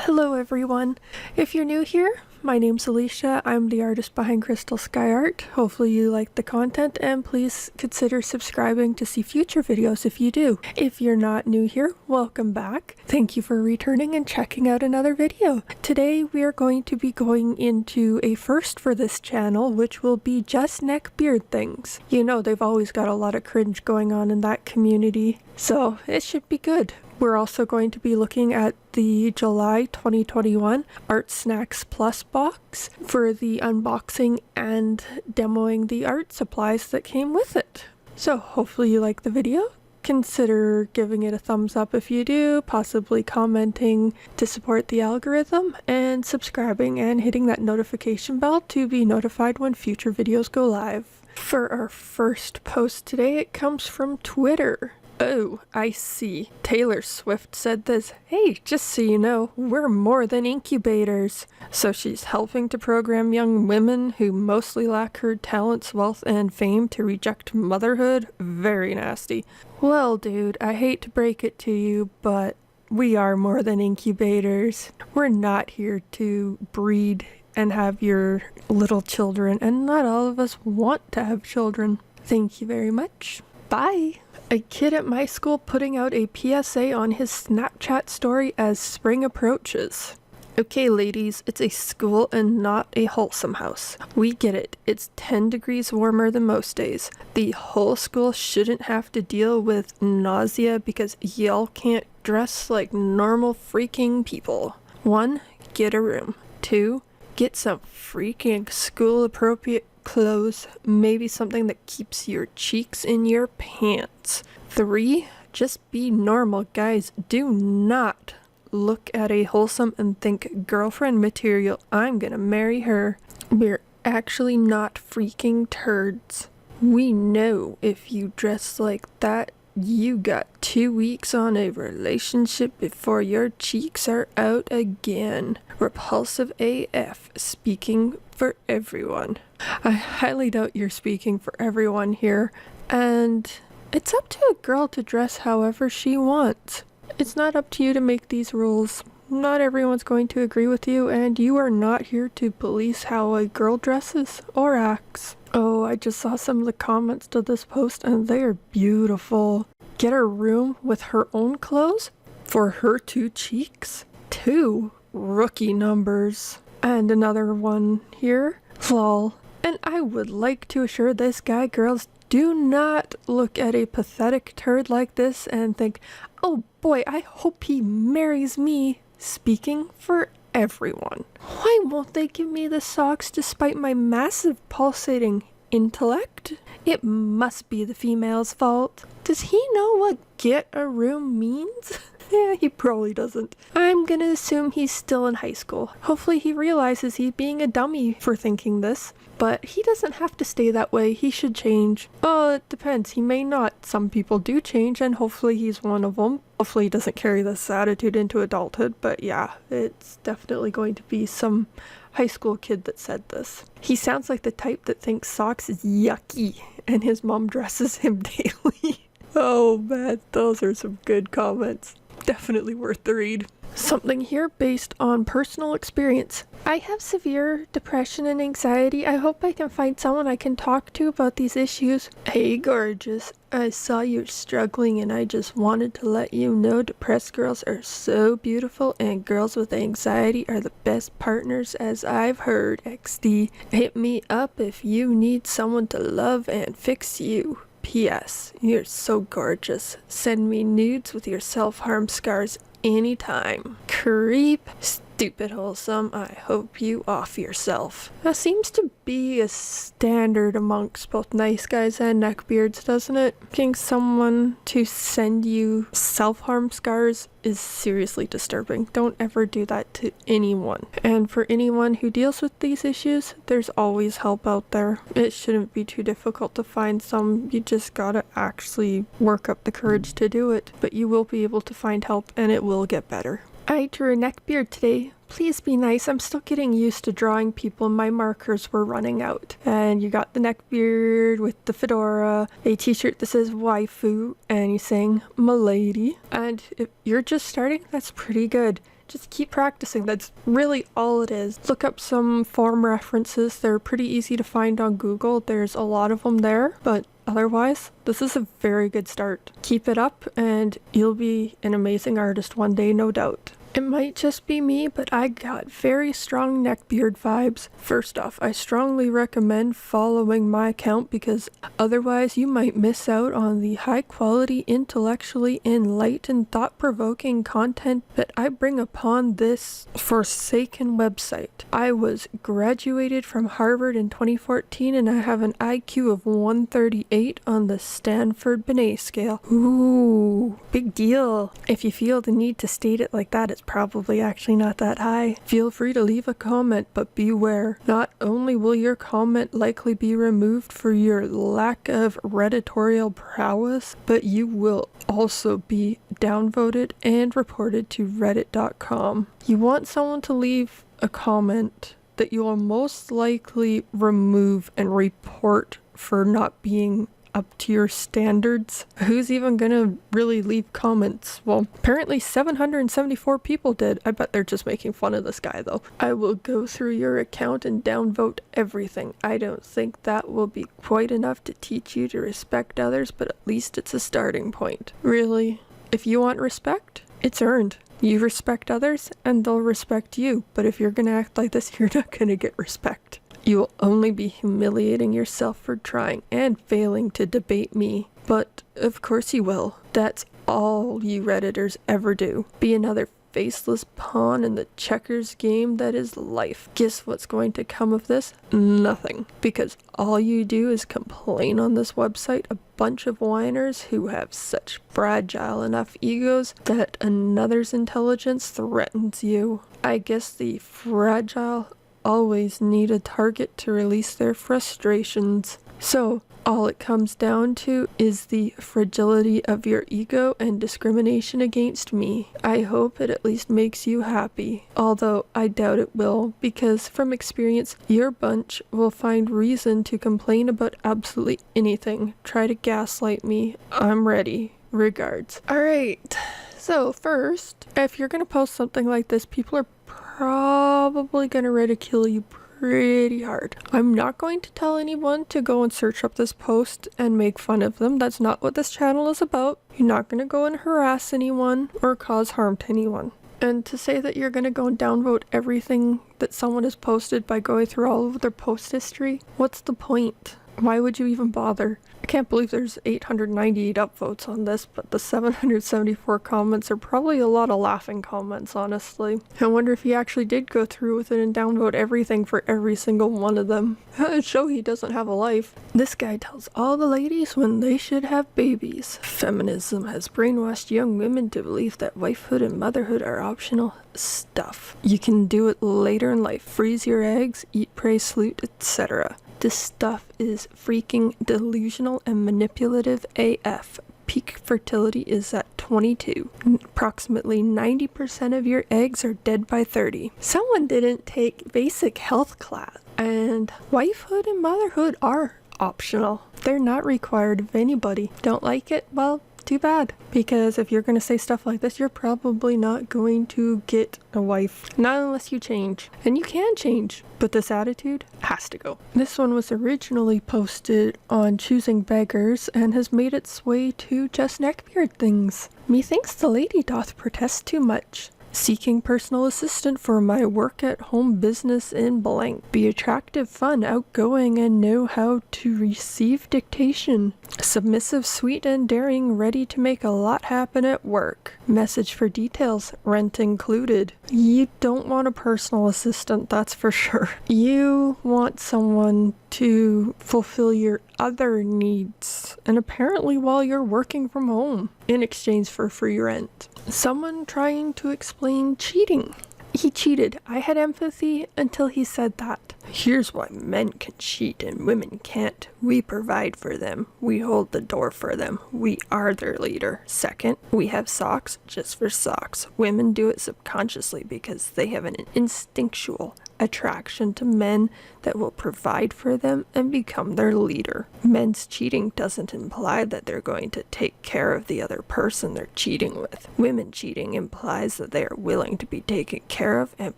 Hello everyone! If you're new here, my name's Alicia. I'm the artist behind Crystal Sky Art. Hopefully you like the content and please consider subscribing to see future videos if you do. If you're not new here, welcome back. Thank you for returning and checking out another video. Today we are going to be going into a first for this channel, which will be Just Neckbeard Things. You know they've always got a lot of cringe going on in that community, so it should be good. We're also going to be looking at the July 2021 Art Snacks Plus box for the unboxing and demoing the art supplies that came with it. So hopefully you like the video. Consider giving it a thumbs up if you do, possibly commenting to support the algorithm, and subscribing and hitting that notification bell to be notified when future videos go live. For our first post today, it comes from Twitter. Oh, I see. Taylor Swift said this. Hey, just so you know, we're more than incubators. So she's helping to program young women who mostly lack her talents, wealth, and fame to reject motherhood? Very nasty. Well, dude, I hate to break it to you, but we are more than incubators. We're not here to breed and have your little children, and not all of us want to have children. Thank you very much. Bye! A kid at my school putting out a PSA on his Snapchat story as spring approaches. Okay ladies, it's a school and not a wholesome house. We get it. It's 10 degrees warmer than most days. The whole school shouldn't have to deal with nausea because y'all can't dress like normal freaking people. 1. Get a room. 2. Get some freaking school appropriate clothes, maybe something that keeps your cheeks in your pants. 3. Just be normal, guys. Do not look at a wholesome and think girlfriend material, I'm gonna marry her. We're actually not freaking turds. We know if you dress like that, you got 2 weeks on a relationship before your cheeks are out again. Repulsive AF, speaking for everyone. I highly doubt you're speaking for everyone here, and it's up to a girl to dress however she wants. It's not up to you to make these rules. Not everyone's going to agree with you, and you are not here to police how a girl dresses or acts. Oh, I just saw some of the comments to this post and they are beautiful. Get a room with her own clothes for her 2 cheeks? 2 rookie numbers. And another one here. Lol. And I would like to assure this guy, girls, do not look at a pathetic turd like this and think, oh boy, I hope he marries me. Speaking for everyone. Why won't they give me the socks despite my massive pulsating intellect? It must be the female's fault. Does he know what get a room means? Yeah, he probably doesn't. I'm gonna assume he's still in high school. Hopefully he realizes he's being a dummy for thinking this, but he doesn't have to stay that way. He should change. Oh, it depends. He may not. Some people do change, and hopefully he's one of them. Hopefully he doesn't carry this attitude into adulthood, but yeah, it's definitely going to be some high school kid that said this. He sounds like the type that thinks socks is yucky, and his mom dresses him daily. Oh man, those are some good comments. Definitely worth the read. Something here based on personal experience. I have severe depression and anxiety. I hope I can find someone I can talk to about these issues. Hey gorgeous, I saw you struggling and I just wanted to let you know depressed girls are so beautiful and girls with anxiety are the best partners as I've heard. XD. Hit me up if you need someone to love and fix you. P.S. You're so gorgeous. Send me nudes with your self-harm scars anytime. Creep. Stupid wholesome. I hope you off yourself. That seems to be a standard amongst both nice guys and neckbeards, doesn't it? Getting someone to send you self-harm scars is seriously disturbing. Don't ever do that to anyone. And for anyone who deals with these issues, there's always help out there. It shouldn't be too difficult to find some. You just gotta actually work up the courage to do it. But you will be able to find help and it will get better. I drew a neckbeard today. Please be nice. I'm still getting used to drawing people. My markers were running out. And you got the neckbeard with the fedora, a t-shirt that says waifu, and he's saying milady. And if you're just starting, that's pretty good. Just keep practicing. That's really all it is. Look up some form references. They're pretty easy to find on Google. There's a lot of them there, but otherwise, this is a very good start. Keep it up and you'll be an amazing artist one day, no doubt. It might just be me, but I got very strong neckbeard vibes. First off, I strongly recommend following my account because otherwise you might miss out on the high quality, intellectually enlightened, thought-provoking content that I bring upon this forsaken website. I was graduated from Harvard in 2014 and I have an IQ of 138 on the Stanford Binet scale. Ooh, big deal. If you feel the need to state it like that, it's probably actually not that high. Feel free to leave a comment, but beware. Not only will your comment likely be removed for your lack of redditorial prowess, but you will also be downvoted and reported to reddit.com. You want someone to leave a comment that you will most likely remove and report for not being up to your standards. Who's even gonna really leave comments? Well, apparently 774 people did. I bet they're just making fun of this guy though. I will go through your account and downvote everything. I don't think that will be quite enough to teach you to respect others, but at least it's a starting point. Really, if you want respect, it's earned. You respect others and they'll respect you, but if you're gonna act like this, you're not gonna get respect. You will only be humiliating yourself for trying and failing to debate me. But of course you will. That's all you Redditors ever do. Be another faceless pawn in the checkers game that is life. Guess what's going to come of this? Nothing. Because all you do is complain on this website, a bunch of whiners who have such fragile enough egos that another's intelligence threatens you. I guess the fragile always need a target to release their frustrations. So all it comes down to is the fragility of your ego and discrimination against me. I hope it at least makes you happy, although I doubt it will, because from experience, your bunch will find reason to complain about absolutely anything. Try to gaslight me. I'm ready. Regards. Alright, so first, if you're gonna post something like this, people are probably gonna ridicule you pretty hard. I'm not going to tell anyone to go and search up this post and make fun of them. That's not what this channel is about. You're not gonna go and harass anyone or cause harm to anyone. And to say that you're gonna go and downvote everything that someone has posted by going through all of their post history, what's the point? Why would you even bother? I can't believe there's 898 upvotes on this, but the 774 comments are probably a lot of laughing comments, honestly. I wonder if he actually did go through with it and downvote everything for every single one of them. Show he doesn't have a life. This guy tells all the ladies when they should have babies. Feminism has brainwashed young women to believe that wifehood and motherhood are optional. Stuff. You can do it later in life. Freeze your eggs, eat, pray, salute, etc. This stuff is freaking delusional and manipulative AF. Peak fertility is at 22. Approximately 90% of your eggs are dead by 30. Someone didn't take basic health class. And wifehood and motherhood are optional. They're not required of anybody. Don't like it? Well, too bad. Because if you're going to say stuff like this, you're probably not going to get a wife. Not unless you change. And you can change. But this attitude has to go. This one was originally posted on Choosing Beggars and has made its way to Just Neckbeard Things. Methinks the lady doth protest too much. Seeking personal assistant for my work at home business in blank. Be attractive, fun, outgoing, and know how to receive dictation. Submissive, sweet, and daring, ready to make a lot happen at work. Message for details, rent included. You don't want a personal assistant, that's for sure. You want someone to fulfill your other needs, and apparently while you're working from home, in exchange for free rent. Someone trying to explain cheating. He cheated. I had empathy until he said that. Here's why men can cheat and women can't. We provide for them. We hold the door for them. We are their leader. Second, we have socks just for socks. Women do it subconsciously because they have an instinctual attraction to men that will provide for them and become their leader. Men's cheating doesn't imply that they're going to take care of the other person they're cheating with. Women cheating implies that they are willing to be taken care of and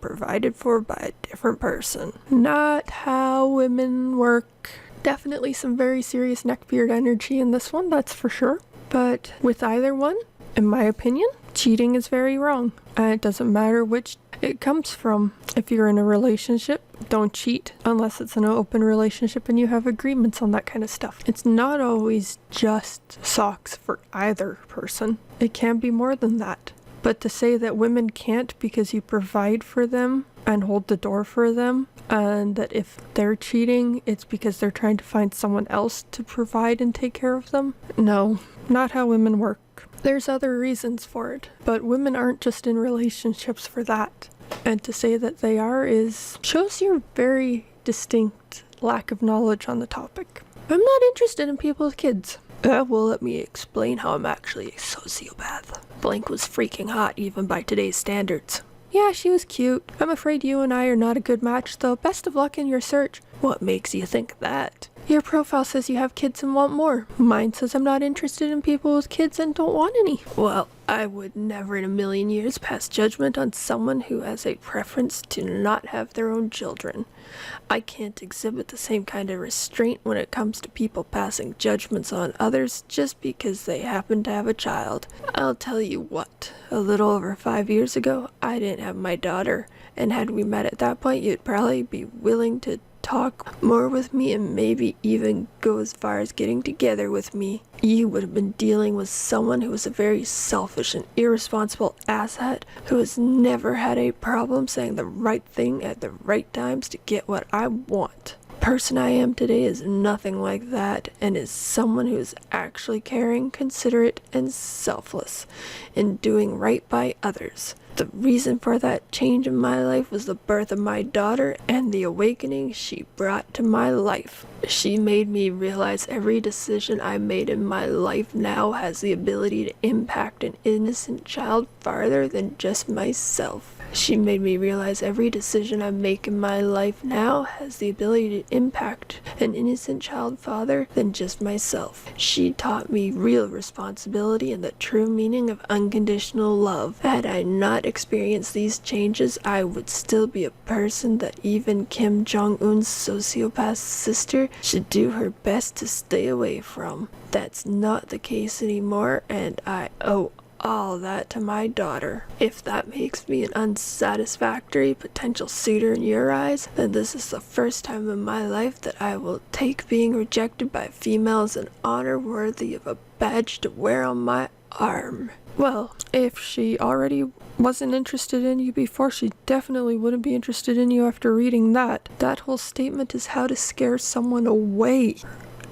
provided for by a different person. Not how women work. Definitely some very serious neckbeard energy in this one, that's for sure. But with either one, in my opinion, cheating is very wrong. And it doesn't matter which it comes from. If you're in a relationship, don't cheat unless it's an open relationship and you have agreements on that kind of stuff. It's not always just socks for either person. It can be more than that. But to say that women can't because you provide for them and hold the door for them, and that if they're cheating, it's because they're trying to find someone else to provide and take care of them? No, not how women work. There's other reasons for it, but women aren't just in relationships for that. And to say that they are shows your very distinct lack of knowledge on the topic. I'm not interested in people with kids. Well, let me explain how I'm actually a sociopath. Blank was freaking hot even by today's standards. Yeah, she was cute. I'm afraid you and I are not a good match, though. Best of luck in your search. What makes you think that? Your profile says you have kids and want more. Mine says I'm not interested in people with kids and don't want any. Well, I would never in a million years pass judgment on someone who has a preference to not have their own children. I can't exhibit the same kind of restraint when it comes to people passing judgments on others just because they happen to have a child. I'll tell you what, a little over 5 years ago, I didn't have my daughter, and had we met at that point, you'd probably be willing to talk more with me and maybe even go as far as getting together with me. You would have been dealing with someone who was a very selfish and irresponsible asshat who has never had a problem saying the right thing at the right times to get what I want. The person I am today is nothing like that, and is someone who is actually caring, considerate, and selfless in doing right by others. The reason for that change in my life was the birth of my daughter and the awakening she brought to my life. She made me realize every decision I made in my life now has the ability to impact an innocent child farther than just myself. She made me realize every decision I make in my life now has the ability to impact an innocent child farther than just myself. She taught me real responsibility and the true meaning of unconditional love. Had I not experienced these changes, I would still be a person that even Kim Jong-un's sociopath sister should do her best to stay away from. That's not the case anymore, and I owe all that to my daughter. If that makes me an unsatisfactory potential suitor in your eyes, then this is the first time in my life that I will take being rejected by females an honor worthy of a badge to wear on my arm. Well, if she already wasn't interested in you before, she definitely wouldn't be interested in you after reading that. That whole statement is how to scare someone away.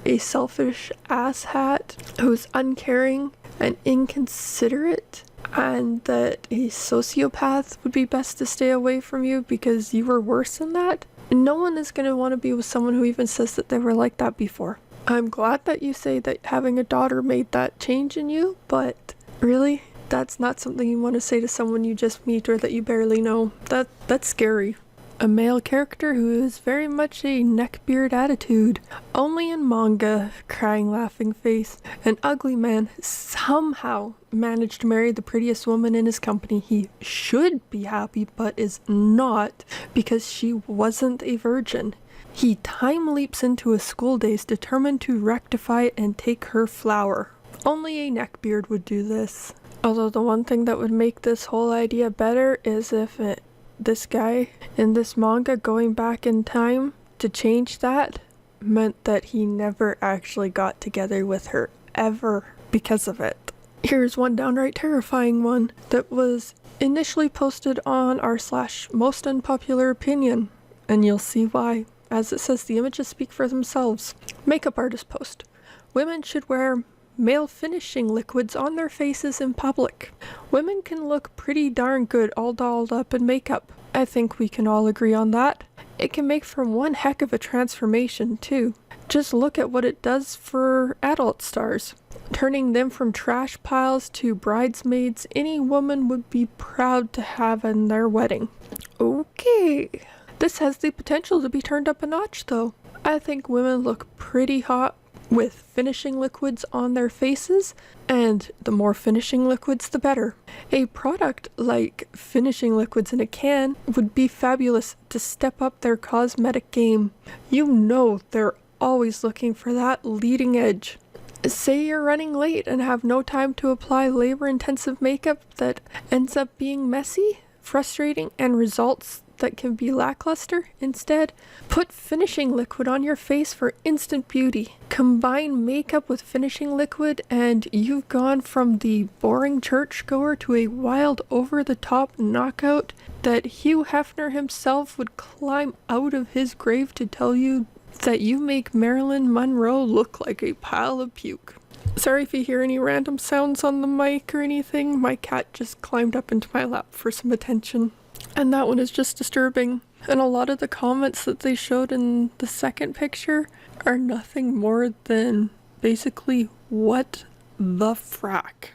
A selfish asshat who's uncaring and inconsiderate, and that a sociopath would be best to stay away from you because you were worse than that. No one is going to want to be with someone who even says that they were like that before. I'm glad that you say that having a daughter made that change in you, but really, that's not something you want to say to someone you just meet or that you barely know. That's scary. A male character who is very much a neckbeard attitude. Only in manga, crying laughing face. An ugly man somehow managed to marry the prettiest woman in his company. He should be happy but is not because she wasn't a virgin. He time leaps into his school days determined to rectify it and take her flower. Only a neckbeard would do this. Although the one thing that would make this whole idea better is if this guy in this manga going back in time to change that meant that he never actually got together with her ever because of it. Here's one downright terrifying one that was initially posted on r/most unpopular opinion, and you'll see why. As it says, the images speak for themselves. Makeup artist post. Women should wear male finishing liquids on their faces in public. Women can look pretty darn good all dolled up in makeup. I think we can all agree on that. It can make for one heck of a transformation too. Just look at what it does for adult stars. Turning them from trash piles to bridesmaids any woman would be proud to have in their wedding. Okay. This has the potential to be turned up a notch though. I think women look pretty hot with finishing liquids on their faces, and the more finishing liquids the better. A product like finishing liquids in a can would be fabulous to step up their cosmetic game. You know they're always looking for that leading edge. Say you're running late and have no time to apply labor-intensive makeup that ends up being messy, frustrating, and results that can be lackluster. Instead, put finishing liquid on your face for instant beauty. Combine makeup with finishing liquid and you've gone from the boring churchgoer to a wild over-the-top knockout that Hugh Hefner himself would climb out of his grave to tell you that you make Marilyn Monroe look like a pile of puke. Sorry if you hear any random sounds on the mic or anything. My cat just climbed up into my lap for some attention. And that one is just disturbing. And a lot of the comments that they showed in the second picture are nothing more than basically, what the frack.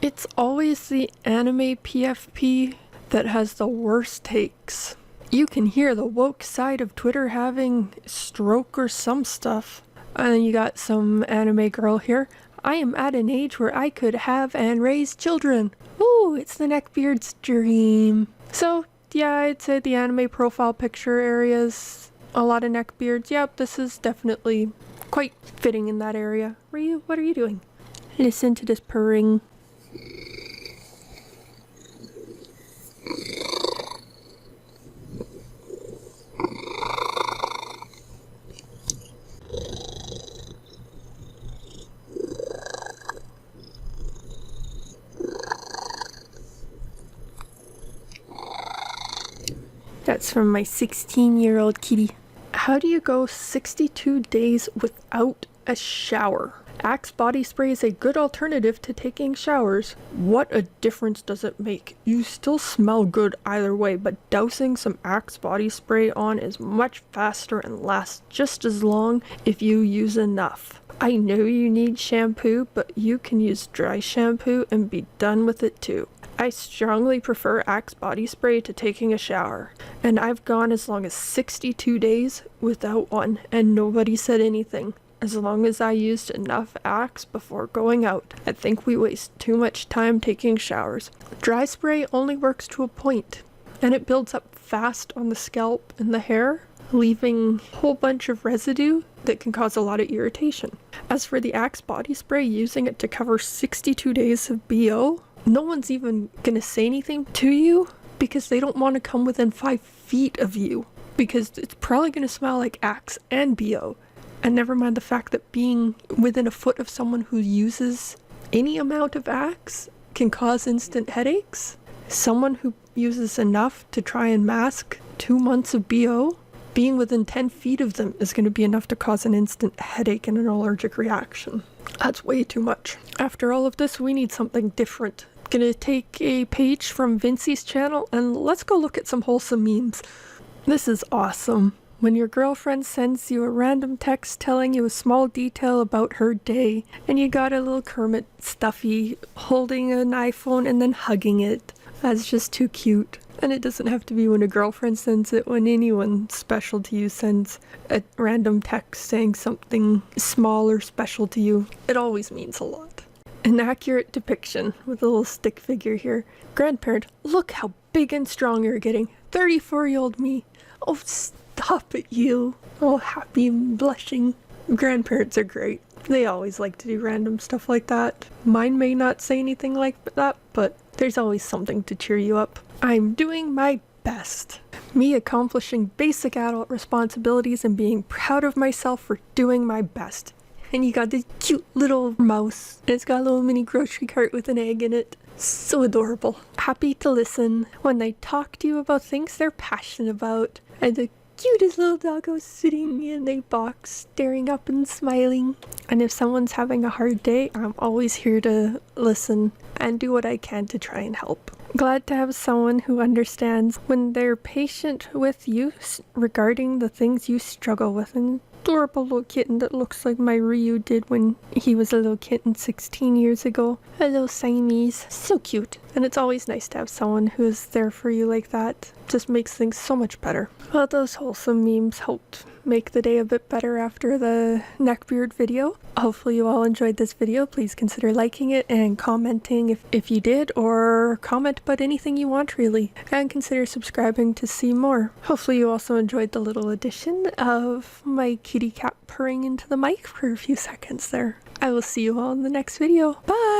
It's always the anime PFP that has the worst takes. You can hear the woke side of Twitter having stroke or some stuff. And then you got some anime girl here. I am at an age where I could have and raise children. Ooh, it's the neckbeard's dream. So, yeah, I'd say the anime profile picture areas, a lot of neckbeards. Yep, this is definitely quite fitting in that area. Ryu, what are you doing? Listen to this purring. That's from my 16-year-old kitty. How do you go 62 days without a shower? Axe body spray is a good alternative to taking showers. What a difference does it make? You still smell good either way, but dousing some Axe body spray on is much faster and lasts just as long if you use enough. I know you need shampoo, but you can use dry shampoo and be done with it too. I strongly prefer Axe body spray to taking a shower, and I've gone as long as 62 days without one, and nobody said anything. As long as I used enough Axe before going out. I think we waste too much time taking showers. Dry spray only works to a point, and it builds up fast on the scalp and the hair, leaving a whole bunch of residue that can cause a lot of irritation. As for the Axe body spray, using it to cover 62 days of BO, no one's even gonna say anything to you because they don't want to come within 5 feet of you, because it's probably gonna smell like Axe and BO. And never mind the fact that being within a foot of someone who uses any amount of Axe can cause instant headaches. Someone who uses enough to try and mask 2 months of BO, being within 10 feet of them is going to be enough to cause an instant headache and an allergic reaction. That's way too much. After all of this, we need something different. Gonna take a page from Vincey's channel and let's go look at some wholesome memes. This is awesome. When your girlfriend sends you a random text telling you a small detail about her day, and you got a little Kermit Stuffy holding an iPhone and then hugging it. That's just too cute. And it doesn't have to be when a girlfriend sends it, when anyone special to you sends a random text saying something small or special to you. It always means a lot. An accurate depiction with a little stick figure here. Grandparent, look how big and strong you're getting. 34-year-old me. Oh, stop it, you. Oh, happy and blushing. Grandparents are great. They always like to do random stuff like that. Mine may not say anything like that, but there's always something to cheer you up. I'm doing my best. Me accomplishing basic adult responsibilities and being proud of myself for doing my best. And you got this cute little mouse. And it's got a little mini grocery cart with an egg in it. So adorable. Happy to listen when they talk to you about things they're passionate about. And the cutest little doggo sitting in a box, staring up and smiling. And if someone's having a hard day, I'm always here to listen and do what I can to try and help. Glad to have someone who understands when they're patient with you regarding the things you struggle with. An adorable little kitten that looks like my Ryu did when he was a little kitten 16 years ago. A little Siamese. So cute. And it's always nice to have someone who is there for you like that. Just makes things so much better. Well, those wholesome memes helped make the day a bit better after the neckbeard video. Hopefully you all enjoyed this video. Please consider liking it and commenting if you did, or comment about anything you want really. And consider subscribing to see more. Hopefully you also enjoyed the little addition of my kitty cat purring into the mic for a few seconds there. I will see you all in the next video. Bye!